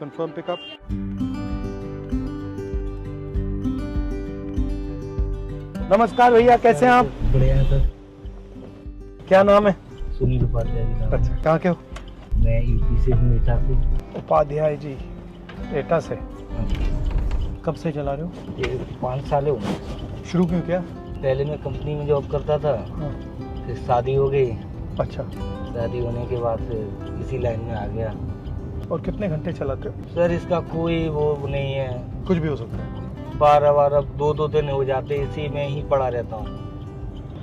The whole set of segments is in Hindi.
Confirm pickup. नमस्कार भैया, कैसे हैं आप? बढ़िया है सर। क्या नाम है? सुनील उपाध्याय जी नाम। अच्छा, कहाँ के हो? मैं यूपी से हूँ, एटा से। उपाध्याय जी, एटा से। कब से चला रहे हो? ये 5 साल हो गए। शुरू क्यों किया? पहले मैं कंपनी में जॉब करता था, हाँ। फिर शादी हो गई। अच्छा, शादी होने के बाद फिर इसी लाइन में आ गया। और कितने घंटे चलाते हो? सर इसका कोई वो नहीं है, कुछ भी हो सकता है। 12 2 दिन हो जाते, इसी में ही पड़ा रहता हूँ।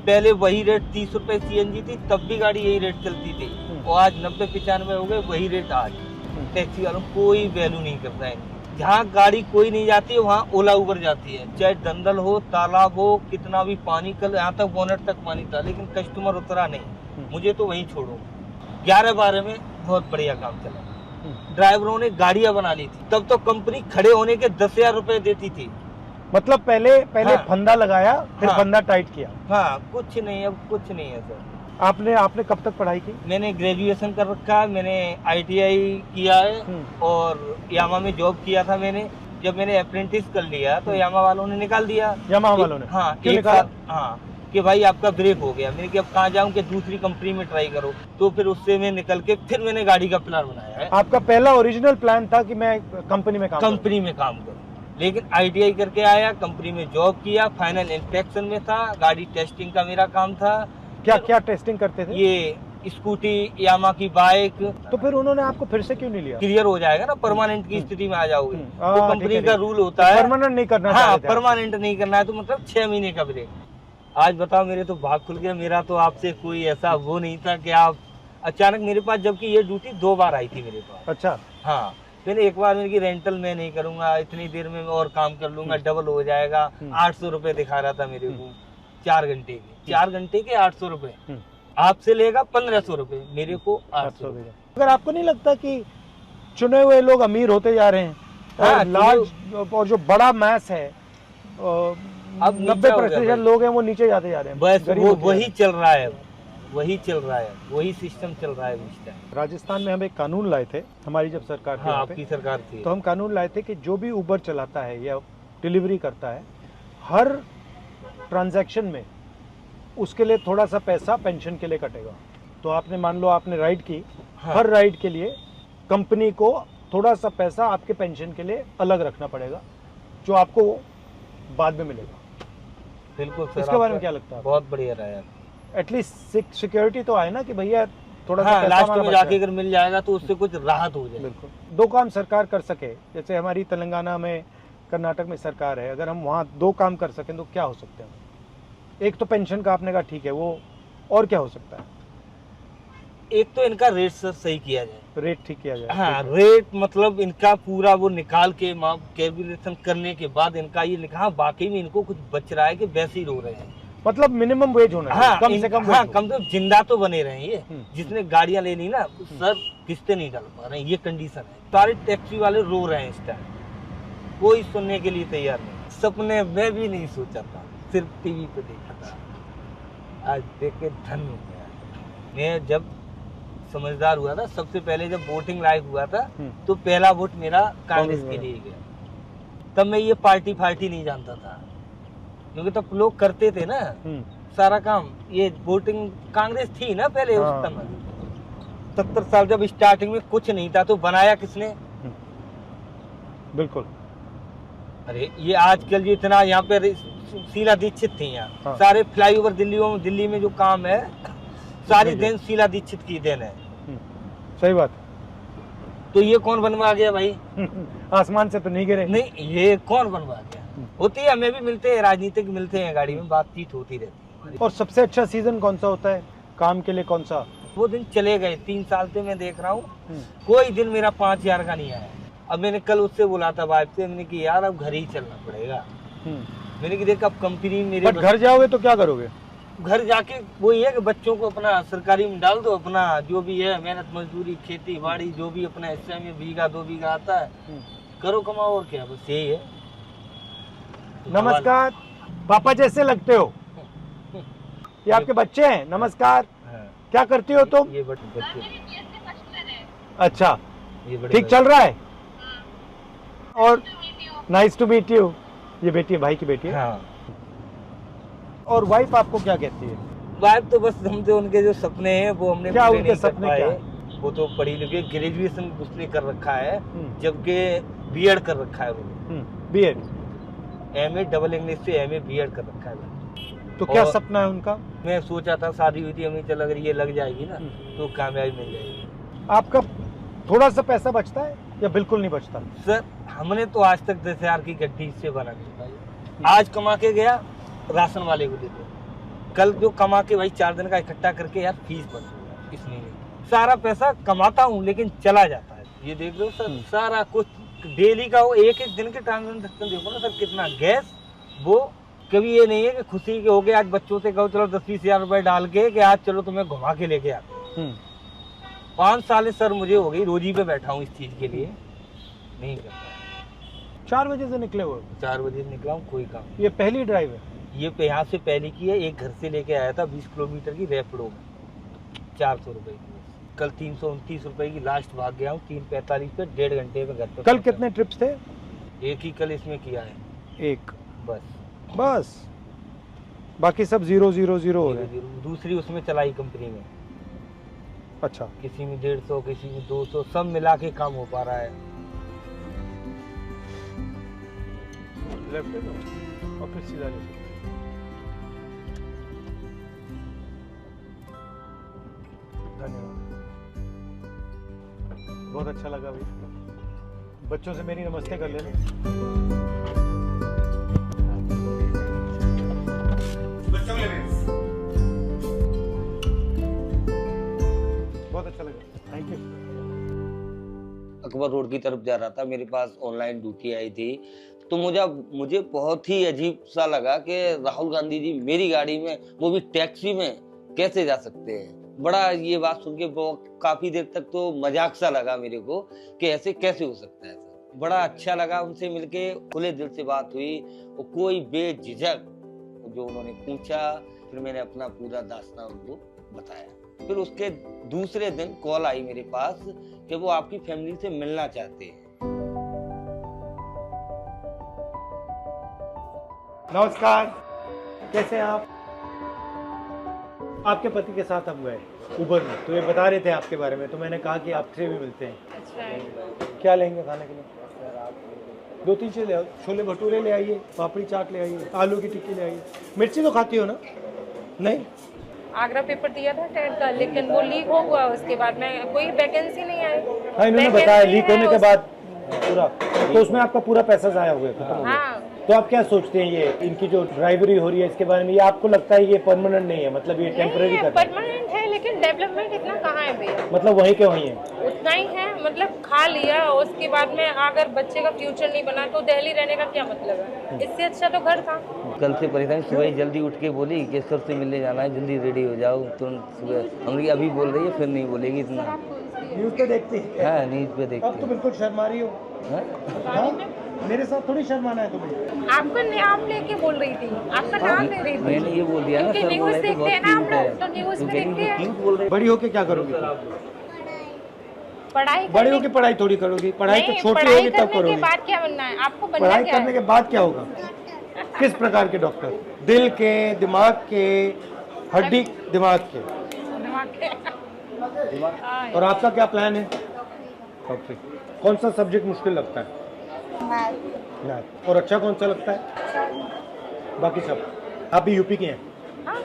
पहले वही रेट 30 रुपए सीएनजी थी, तब भी गाड़ी यही रेट चलती थी, और आज 90-95 हो गए, वही रेट आज। टैक्सी वालों कोई वैल्यू नहीं करता है। जहाँ गाड़ी कोई नहीं जाती है वहाँ ओला उबर जाती है, चाहे दंदल हो, तालाब हो, कितना भी पानी, कल यहाँ तक बोनट तक पानी था, लेकिन कस्टमर उतरा नहीं। मुझे तो वहीं छोड़ो। 11-12 में बहुत बढ़िया काम चला। ड्राइवरों ने गाड़ियां बना ली थी, तब तो कंपनी खड़े होने के 10,000 रुपए देती थी। मतलब पहले हाँ। फंदा लगाया, फिर हाँ। फंदा टाइट किया। हाँ, कुछ नहीं, अब कुछ नहीं है सर। आपने कब तक पढ़ाई की? मैंने ग्रेजुएशन कर रखा है, मैंने ITI किया है, और यामा में जॉब किया था मैंने। जब मैंने अप्रेंटिस कर लिया तो यामा वालों ने निकाल दिया। यामा वालों ने? हाँ, क्यों एक निकाला? साल। हाँ, कि भाई आपका ब्रेक हो गया। मैंने कि अब कहाँ जाऊँ, कि दूसरी कंपनी में ट्राई करो। तो फिर उससे मैं निकल के फिर मैंने गाड़ी का प्लान बनाया है। आपका पहला ओरिजिनल प्लान था कि मैं कंपनी में काम करूं, लेकिन ITI करके आया, कंपनी में जॉब किया, फाइनल इंस्पेक्शन में था, गाड़ी टेस्टिंग का मेरा काम था। क्या टेस्टिंग करते थे? ये स्कूटी, यामा की बाइक। तो फिर उन्होंने आपको फिर से क्यों नहीं लिया? क्लियर हो जाएगा ना, परमानेंट की स्थिति में आ जाओगे। तो कंपनी का रूल होता तो है परमानेंट नहीं करना। हाँ, परमानेंट नहीं करना है, तो मतलब 6 महीने का ब्रेक। आज बताओ, मेरे तो भाग खुल गया। मेरा तो आपसे कोई ऐसा वो नहीं था कि आप अचानक मेरे पास, जबकि ये ड्यूटी 2 बार आई थी मेरे पास। अच्छा। हाँ, मैंने एक बार मेरी रेंटल मैं नहीं करूंगा, इतनी देर में और काम कर लूंगा, डबल हो जाएगा। 800 रुपए दिखा रहा था मेरे को 4 घंटे के। 4 घंटे के 800 रुपए। आपसे लेगा 1500 रुपए, मेरे को 800 रुपए। अगर आपको नहीं लगता कि चुने हुए लोग अमीर होते जा रहे हैं, और लार्ज और जो बड़ा मैस है, अब 90% लोग हैं वो नीचे जाते जा रहे हैं। बस वो वही चल रहा है, वही चल रहा है, वही सिस्टम चल रहा है इस टाइम। राजस्थान में हम एक कानून लाए थे, हमारी जब सरकार थी। हाँ, आपकी सरकार थी। तो हम कानून लाए थे कि जो भी उबर चलाता है या डिलीवरी करता है, हर ट्रांजैक्शन में उसके लिए थोड़ा सा पैसा पेंशन के लिए कटेगा। तो आपने मान लो आपने राइड की, हाँ। हर राइड के लिए कंपनी को थोड़ा सा पैसा आपके पेंशन के लिए अलग रखना पड़ेगा, जो आपको बाद में मिलेगा। बिल्कुल सर। इसके बारे में क्या लगता है? बहुत बढ़िया रहा है। एटलीस्ट सिक्योरिटी तो आए ना कि भैया थोड़ा सा हाँ, पैसा लास्ट में जाके अगर मिल जाएगा तो उससे कुछ राहत हो जाए। बिल्कुल। 2 काम सरकार कर सके, जैसे हमारी तेलंगाना में, कर्नाटक में सरकार है, अगर हम वहाँ 2 काम कर सकें तो क्या हो सकते हैं? एक तो पेंशन का आपने कहा ठीक है, वो और क्या हो सकता है? एक तो इनका रेट सही किया जाए, रेट ठीक किया जाए। हाँ, रेट मतलब इनका पूरा वो निकाल के कैलकुलेशन करने के बाद इनका ये लिखा, हाँ, बाकी में इनको कुछ बच रहा है कि वैसे ही रो रहे हैं। मतलब मिनिमम वेज होना है। हाँ, कम से कम। हाँ, कम से कम जिंदा तो बने रहे। ये जिसने गाड़ियां लेनी ना सर, किस्तें नहीं डाल पा रहे हैं, ये कंडीशन है। सारे टैक्सी वाले रो रहे हैं इस टाइम, कोई सुनने के लिए तैयार नहीं। सपने में भी नहीं सोचा था, सिर्फ टीवी पे देखा था। आज देख के धन हो गया। मैं जब समझदार हुआ था, सबसे पहले जब वोटिंग लायक हुआ था, तो पहला वोट मेरा कांग्रेस के लिए गया। तब मैं ये पार्टी नहीं जानता था, क्योंकि तब लोग करते थे ना सारा काम। ये वोटिंग कांग्रेस थी ना पहले। हाँ। उस समय 70 साल जब स्टार्टिंग में कुछ नहीं था, तो बनाया किसने? बिल्कुल। अरे ये आजकल जो इतना यहाँ पे शीला दीक्षित थी यहाँ। हाँ। सारे फ्लाईओवर दिल्ली में जो काम है, सारी देन शीला दीक्षित की देन है। सही बात। तो ये कौन बनवा गया भाई? आसमान से तो नहीं गिरे। नहीं, ये कौन बनवा गया? होती है, हमें भी मिलते हैं, राजनीतिक मिलते हैं, गाड़ी में बातचीत होती रहती है। और सबसे अच्छा सीजन कौन सा होता है काम के लिए? कौन सा? वो दिन चले गए, 3 साल से मैं देख रहा हूँ, कोई दिन मेरा 5000 का नहीं आया। अब मैंने कल उससे बोला था वाइफ से, मैंने कि यार अब घर ही चलना पड़ेगा। मैंने कि देख, अब कंपनी मेरे घर जाओगे तो क्या करोगे? घर जाके वही है कि बच्चों को अपना सरकारी में डाल दो, अपना जो भी है मेहनत मजदूरी, खेती बाड़ी, जो भी अपना हिस्से में 1-2 बीघा आता है, करो, कमाओ, और क्या, बस यही है। नमस्कार, पापा जैसे लगते हो। ये आपके बच्चे हैं? नमस्कार। क्या करती हो तुम? ये बच्चे। अच्छा, ये ठीक चल रहा है? और नाइस टू मीट यू। ये बेटी है, भाई की बेटी है। हाँ। और वाइफ आपको क्या कहती है? वाइफ तो बस हम जो उनके जो सपने हैं वो हमने क्या पूरे उनके नहीं कर सपने पाए। क्या? वो तो पढ़ी लिखी, ग्रेजुएशन उसने कर रखा है, जबकि बीएड कर रखा है उन्होंने। बीएड, एमए डबल इंग्लिश से एमए बीएड कर रखा है। तो क्या और सपना है उनका? मैं सोचा था शादी हुई थी हमें, चल अगर ये लग जाएगी ना तो कामयाबी मिल जाएगी। आपका थोड़ा सा पैसा बचता है या बिल्कुल नहीं बचता? सर हमने तो आज तक 10,000 की गड्डी इससे बना दी। आज कमा के गया राशन वाले को देते, कल जो कमा के भाई 4 दिन का इकट्ठा करके यार फीस भर दूंगा इस महीने। सारा पैसा कमाता हूँ लेकिन चला जाता है। ये देख लो सर, सारा कुछ डेली का वो एक एक दिन के ट्रांजेक्शन देखो ना सर, कितना गैस। वो कभी ये नहीं है कि खुशी के हो गए आज बच्चों से कहो चलो 10-20 हजार रुपए डाल के कि आज चलो तुम्हें घुमा के लेके आते। 5 साल सर मुझे हो गई रोजी पे बैठा हूँ इस चीज के लिए, नहीं करता। 4 बजे से निकले हुए? 4 बजे निकला हूँ, कोई काम। ये पहली ड्राइव है? ये यहाँ से पहले की है, एक घर से लेके आया था 20 किलोमीटर की रैपिडो में 400 रुपए की। कल 329 रुपए की लास्ट भाग गया हूँ 3:45 पे, 1.5 घंटे में घर पे। कल कितने ट्रिप्स थे? एक ही कल इसमें किया है, एक बस। बाकी सब 0-0-0 हो रहे हैं। दूसरी उसमें चलाई कंपनी में। अच्छा, किसी में 150, किसी में 200, सब मिला के काम हो पा रहा है। लेफ्ट है तो और फिर सीधा ले सकते। धन्यवाद, बहुत अच्छा लगा भाई। बच्चों से मेरी नमस्ते कर लेना। बहुत अच्छा लगा, थैंक यू। अकबर रोड की तरफ जा रहा था, मेरे पास ऑनलाइन ड्यूटी आई थी, तो मुझे बहुत ही अजीब सा लगा कि राहुल गांधी जी मेरी गाड़ी में, वो भी टैक्सी में, कैसे जा सकते हैं। बड़ा ये बात सुन के काफी देर तक तो मजाक सा लगा मेरे को कि ऐसे कैसे हो सकता है सर। बड़ा अच्छा लगा उनसे मिलके, खुले दिल से बात हुई और कोई बेझिझक जो उन्होंने पूछा, फिर मैंने अपना पूरा दास्तान उनको बताया। फिर उसके दूसरे दिन कॉल आई मेरे पास कि वो आपकी फैमिली से मिलना चाहते हैं। नमस्कार, कैसे हैं आप? आपके पति के साथ हम गए उबर में, तो ये बता रहे थे आपके बारे में, तो मैंने कहा कि आपसे भी मिलते हैं। अच्छा, क्या लेंगे खाने के लिए? 2-3 चीज़ ले आओ, छोले भटूरे ले आइए, पापड़ी चाट ले आइए, आलू की टिक्की ले आइए। मिर्ची तो खाती हो ना? नहीं? आगरा पेपर दिया था टेट का, लेकिन वो लीक हो गया, उसके बाद में कोई वैकेंसी नहीं आई। हाँ, इन्होंने बताया लीक होने के बाद पूरा, तो उसमें आपका पूरा पैसा ज़ाया हो गया, खत्म हो गया। हाँ। तो आप क्या सोचते हैं ये इनकी जो ड्राइवरी हो रही है इसके बारे में? ये आपको लगता है ये परमानेंट नहीं है, मतलब ये टेम्पररी कर रहा है? परमानेंट है, लेकिन डेवलपमेंट इतना कहाँ है भैया? मतलब वहीं के वहीं है? उतना ही है, मतलब खा लिया, उसके बाद में अगर बच्चे का फ्यूचर नहीं बना तो दिल्ली रहने का क्या मतलब है? इससे अच्छा तो घर था। कल से परेशान, सुबह ही जल्दी उठ के बोली कि सर से मिलने जाना है, जल्दी रेडी हो जाओ तुरंत सुबह। हमने अभी बोल रही है, फिर नहीं बोलेगी इतना। न्यूज़ पे देखती है? हाँ, न्यूज़ पे देखती अब तो बिल्कुल शर्मा रही हो। हाँ? हाँ? मेरे साथ थोड़ी शर्माना है तुम्हें। आपका नाम लेके बोल रही थी, आपका नाम ले रही थी। मैंने ये बोल दिया ना, क्योंकि सर बोल न्यूज़ रहे थे देखते हैं बहुत ना हम क्यूट है। लोग, तो न्यूज़ तो में कह रही देखते हैं। क्यूट बोल रहे। बड़ी होके क्या करोगी? पढ़ाई बड़ी करने- होके पढ़ाई थोड़ी करोगी, पढ़ाई तो नहीं, छोटी पढ़ाई होगी तब करने करोगी। के बाद क्या बनना है आपको? बनना पढ़ाई क्या करने है? के बाद क्या होगा? किस प्रकार के डॉक्टर? दिल के, दिमाग के, हड्डी दिमाग के? दिमाग के। हाँ, और आपका क्या प्लान है? डॉक्टर। कौन सा सब्जेक्ट मुश्किल लगता है? मैथ। और अच्छा कौन सा लगता है? बाकी सब। आप भी यूपी के हैं? हाँ।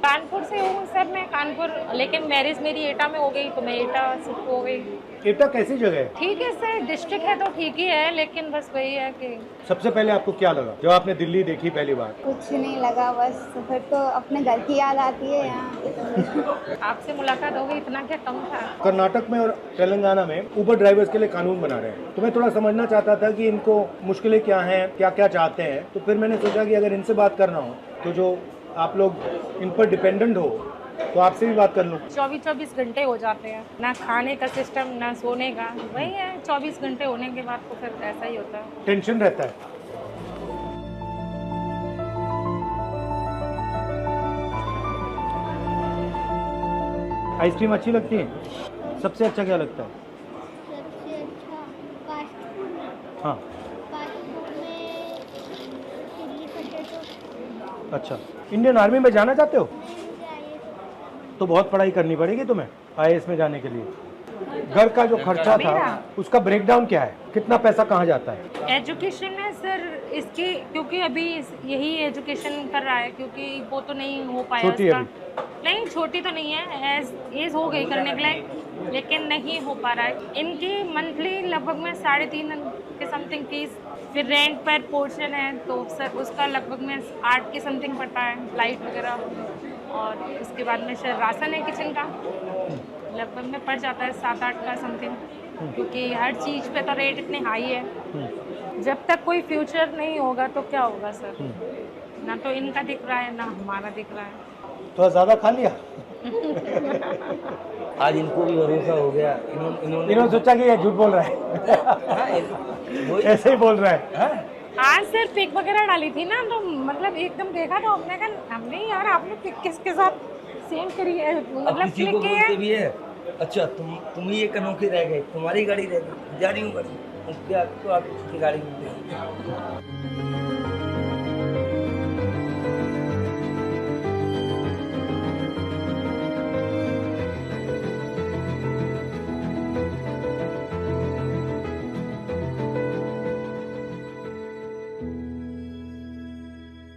कानपुर से हूँ सर मैं, कानपुर, लेकिन मैरिज मेरी एटा में हो गई तो मैं एटा शिफ्ट हो गई। एटा कैसी जगह है? ठीक है सर, डिस्ट्रिक्ट है तो ठीक ही है, लेकिन बस वही है कि सबसे पहले आपको क्या लगा जब आपने दिल्ली देखी पहली बार? कुछ नहीं लगा, बस फिर तो अपने घर की याद आती है यहाँ। आपसे मुलाकात हो गई, इतना क्या कम था। कर्नाटक में और तेलंगाना में उबर ड्राइवर्स के लिए कानून बना रहे हैं, तो मैं थोड़ा समझना चाहता था कि इनको मुश्किलें क्या हैं, क्या क्या चाहते हैं। तो फिर मैंने सोचा कि अगर इनसे बात करना हो तो जो आप लोग इन पर डिपेंडेंट हो तो आपसे भी बात कर लूँ। 24 घंटे हो जाते हैं, ना खाने का सिस्टम ना सोने का, वही है 24 घंटे होने के बाद तो फिर ऐसा ही होता है। टेंशन रहता है। आइसक्रीम अच्छी लगती है? सबसे अच्छा क्या लगता है? सबसे अच्छा फास्ट फूड। हाँ फास्ट फूड में चिल्ली पोटैटो। अच्छा, इंडियन आर्मी में जाना चाहते हो? तो बहुत पढ़ाई करनी पड़ेगी तुम्हें आईएएस में जाने के लिए। घर का जो खर्चा था उसका ब्रेकडाउन क्या है, कितना पैसा कहाँ जाता है? एजुकेशन है सर इसकी, क्योंकि अभी यही एजुकेशन कर रहा है, क्योंकि वो तो नहीं हो पाया छोटी है उसका। नहीं छोटी तो नहीं है, एज हो गई करने के लायक, लेकिन नहीं हो पा रहा है। इनकी मंथली लगभग में 3.5 के समथिंग फीस, फिर रेंट पर पोर्शन है तो सर उसका लगभग में 8 के समथिंग पड़ता है, लाइट वगैरह, और उसके बाद में सर राशन है किचन का, लगभग में पड़ जाता है 7-8 का समथिंग, क्योंकि हर चीज़ पे तो रेट इतने हाई है। जब तक कोई फ्यूचर नहीं होगा तो क्या होगा सर, ना तो इनका दिख रहा है ना हमारा दिख रहा है। थोड़ा ज़्यादा खा लिया? आज इनको भी भरोसा हो गया, इन्होंने सोचा कि ये झूठ बोल रहा है। हाँ, ऐसे ही बोल रहा है। आज सर पिक वगैरह डाली थी ना, तो मतलब एकदम देखा तो हमने कहा हमने यार आपने पिक किसके साथ सेंड करी है, मतलब किसी को बोलते भी है अच्छा तुम ही एक अनोखे रह गए, तुम्हारी गाड़ी रह गई, जा रही हूँ गाड़ी, क्या तो आप किसी की गाड़ी में